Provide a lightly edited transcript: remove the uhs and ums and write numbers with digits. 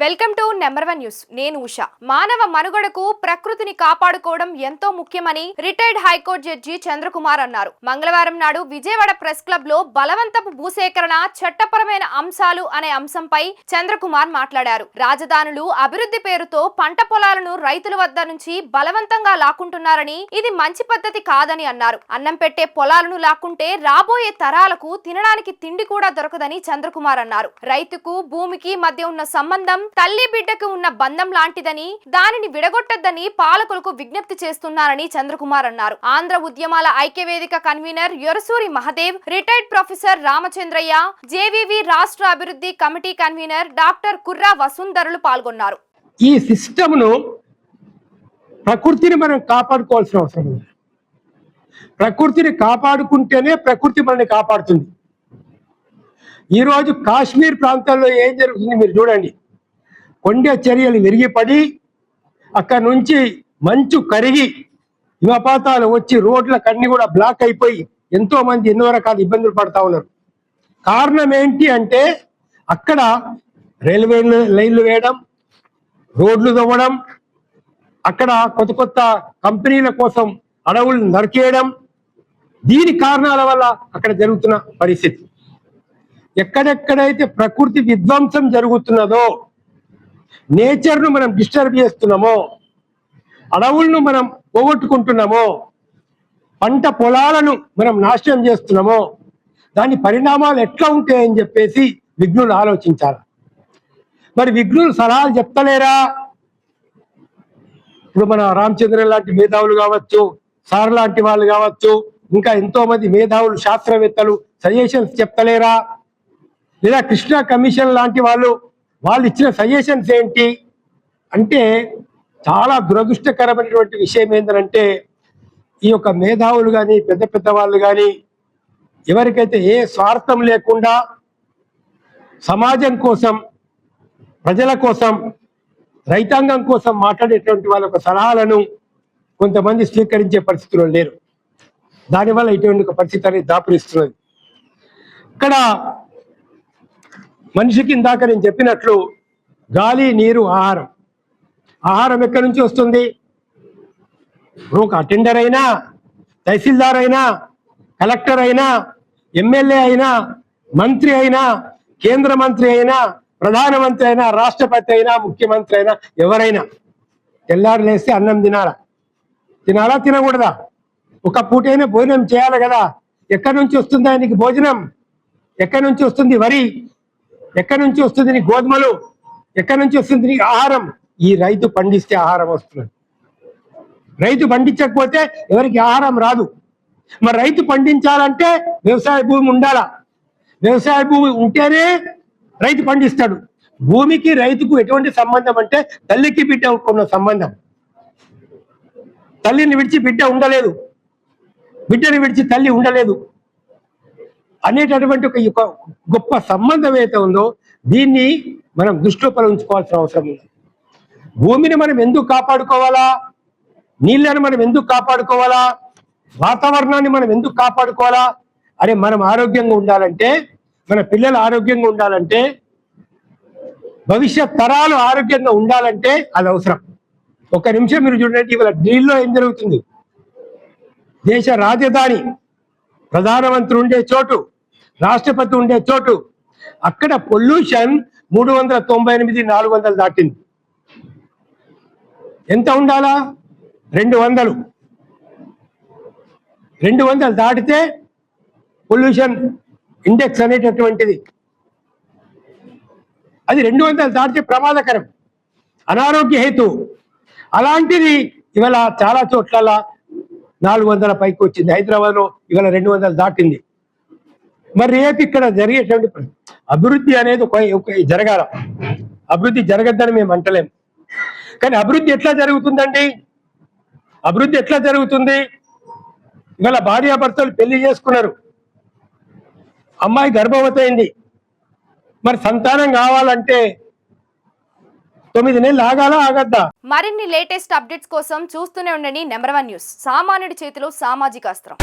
Welcome to number 1 news. నేను ఉషా. మానవ మనుగడకు ప్రకృతిని కాపాడుకోవడం ఎంతో ముఖ్యమని రిటైర్డ్ హైకోర్టు జడ్జి చంద్రకుమార్ అన్నారు. మంగళవారం నాడు విజయవాడ ప్రెస్ క్లబ్ లో బలవంతపు భూసేకరణ చట్టపరమైన అంశాలు అనే అంశంపై చంద్రకుమార్ మాట్లాడారు. రాజధానులు అభివృద్ధి పేరుతో పంట పొలాలను రైతుల వద్ద నుంచి బలవంతంగా లాక్కుంటున్నారని, ఇది మంచి పద్ధతి కాదని అన్నారు. అన్నం పెట్టే పొలాలను లాక్కుంటే రాబోయే తరాలకు తినడానికి తిండి కూడా దొరకదని చంద్రకుమార్ అన్నారు. రైతుకు భూమికి మధ్య ఉన్న సంబంధం తల్లి బిడ్డకు ఉన్న బంధం లాంటిదని, దానిని విడగొట్టొద్దని పాలకులకు విజ్ఞప్తి చేస్తున్నారని చంద్రకుమార్ అన్నారు. ఆంధ్ర ఉద్యమాల ఐక్యవేదిక convener Yorasuri Mahadev, retired professor Ramachandraiah, JVV రాష్ట్ర అభివృద్ధి committee convener doctor Kurra Vasundharulu పాల్గొన్నారు. ఈ సిస్టమ్ను ప్రకృతిని మనం కాపాడుకోవాల్సిన అవసరం ఉంది. ప్రకృతిని కాపాడుకుంటేనే ప్రకృతి మనల్ని కాపాడుతుంది. ఈరోజు కాశ్మీర్ ప్రాంతాల్లో ఏం జరుగుతుంది మీరు చూడండి. కొండ చర్యలు విరిగిపడి అక్కడి నుంచి మంచు కరిగి హిమపాతాలు వచ్చి రోడ్లకు అన్ని కూడా బ్లాక్ అయిపోయి ఎంతో మంది ఎన్నో రకాల ఇబ్బందులు పడతా ఉన్నారు. కారణం ఏంటి అంటే అక్కడ రైల్వే లైన్లు వేయడం, రోడ్లు తవ్వడం, అక్కడ కొత్త కొత్త కంపెనీల కోసం అడవులు నరికేయడం, దీని కారణాల వల్ల అక్కడ జరుగుతున్న పరిస్థితి. ఎక్కడెక్కడైతే ప్రకృతి విధ్వంసం జరుగుతున్నదో, నేచర్ను మనం డిస్టర్బ్ చేస్తున్నామో, అడవులను మనం పోగొట్టుకుంటున్నామో, పంట పొలాలను మనం నాశనం చేస్తున్నామో, దాని పరిణామాలు ఎట్లా ఉంటాయని చెప్పేసి విఘ్నులు ఆలోచించాలి. మరి విఘ్నులు సలహాలు చెప్తలేరా? ఇప్పుడు మన రామచంద్ర లాంటి మేధావులు కావచ్చు, సార్ లాంటి వాళ్ళు కావచ్చు, ఇంకా ఎంతో మంది మేధావులు శాస్త్రవేత్తలు సజెషన్స్ చెప్తలేరా? లేదా కృష్ణా కమిషన్ లాంటి వాళ్ళు ఇచ్చిన సజెషన్స్ ఏంటి అంటే, చాలా దురదృష్టకరమైనటువంటి విషయం ఏంటంటే, ఈ యొక్క మేధావులు కానీ పెద్ద పెద్ద వాళ్ళు కానీ ఎవరికైతే ఏ స్వార్థం లేకుండా సమాజం కోసం, ప్రజల కోసం, రైతాంగం కోసం మాట్లాడేటువంటి వాళ్ళ యొక్క సలహాలను కొంతమంది స్వీకరించే పరిస్థితుల్లో లేరు. దానివల్ల ఇటువంటి ఒక పరిస్థితి అనేది దాపురిస్తున్నది. ఇక్కడ మనిషికి ఇందాక నేను చెప్పినట్లు గాలి, నీరు, ఆహారం. ఆహారం ఎక్కడి నుంచి వస్తుంది? ఒక అటెండర్ అయినా, తహసీల్దార్ అయినా, కలెక్టర్ అయినా, ఎమ్మెల్యే అయినా, మంత్రి అయినా, కేంద్ర మంత్రి అయినా, ప్రధానమంత్రి అయినా, రాష్ట్రపతి అయినా, ముఖ్యమంత్రి అయినా, ఎవరైనా తెల్లారు లేస్తే అన్నం తినాలా తినకూడదా? ఒక పూటైనా భోజనం చేయాలి కదా. ఎక్కడి నుంచి వస్తుంది ఆయనకి భోజనం? ఎక్కడి నుంచి వస్తుంది వరి? ఎక్కడి నుంచి వస్తుంది నీ గోధుమలు? ఎక్కడి నుంచి వస్తుంది నీ ఆహారం? ఈ రైతు పండిస్తే ఆహారం వస్తుంది. రైతు పండించకపోతే ఎవరికి ఆహారం రాదు. మరి రైతు పండించాలంటే వ్యవసాయ భూమి ఉండాలా. వ్యవసాయ భూమి ఉంటేనే రైతు పండిస్తాడు. భూమికి రైతుకు ఎటువంటి సంబంధం అంటే తల్లికి బిడ్డ ఉన్న సంబంధం. తల్లిని విడిచి బిడ్డ ఉండలేదు, బిడ్డని విడిచి తల్లి ఉండలేదు అనేటటువంటి ఒక గొప్ప సంబంధం ఏదైతే ఉందో, దీన్ని మనం దృష్టిలో ఉంచుకోవాల్సిన అవసరం ఉంది. భూమిని మనం ఎందుకు కాపాడుకోవాలా? నీళ్ళని మనం ఎందుకు కాపాడుకోవాలా? వాతావరణాన్ని మనం ఎందుకు కాపాడుకోవాలా? అరే, మనం ఆరోగ్యంగా ఉండాలంటే, మన పిల్లలు ఆరోగ్యంగా ఉండాలంటే, భవిష్యత్ తరాలు ఆరోగ్యంగా ఉండాలంటే అది అవసరం. ఒక నిమిషం మీరు చూడండి, ఇవాళ ఢిల్లీలో ఏం జరుగుతుంది? దేశ రాజధాని, ప్రధానమంత్రి ఉండే చోటు, రాష్ట్రపతి ఉండే చోటు, అక్కడ పొల్యూషన్ 398, 400 దాటింది. ఎంత ఉండాలా? 200. 200 దాటితే పొల్యూషన్ ఇండెక్స్ అనేటటువంటిది, అది 200 దాటితే ప్రమాదకరం, అనారోగ్య హేతు. అలాంటిది ఇవాళ చాలా చోట్ల 400 పైకి వచ్చింది. హైదరాబాద్లో ఇవాళ 200 దాటింది. మరి రేపు ఇక్కడ జరిగేటువంటి అభివృద్ధి అనేది జరగాల. అభివృద్ధి జరగద్దని మేము అంటలేము, కానీ అభివృద్ధి ఎట్లా జరుగుతుందండి? అభివృద్ధి ఎట్లా జరుగుతుంది? ఇవాళ భార్యాభర్తలు పెళ్లి చేసుకున్నారు, అమ్మాయి గర్భవతి అయింది. మరి సంతానం కావాలంటే 9 నెలలు ఆగాలా, ఆగద్దా? మరిన్ని లేటెస్ట్ అప్డేట్స్ కోసం చూస్తూనే ఉండండి నెంబర్ 1 న్యూస్. సామాన్యుడి చేతిలో సామాజిక అస్త్రం.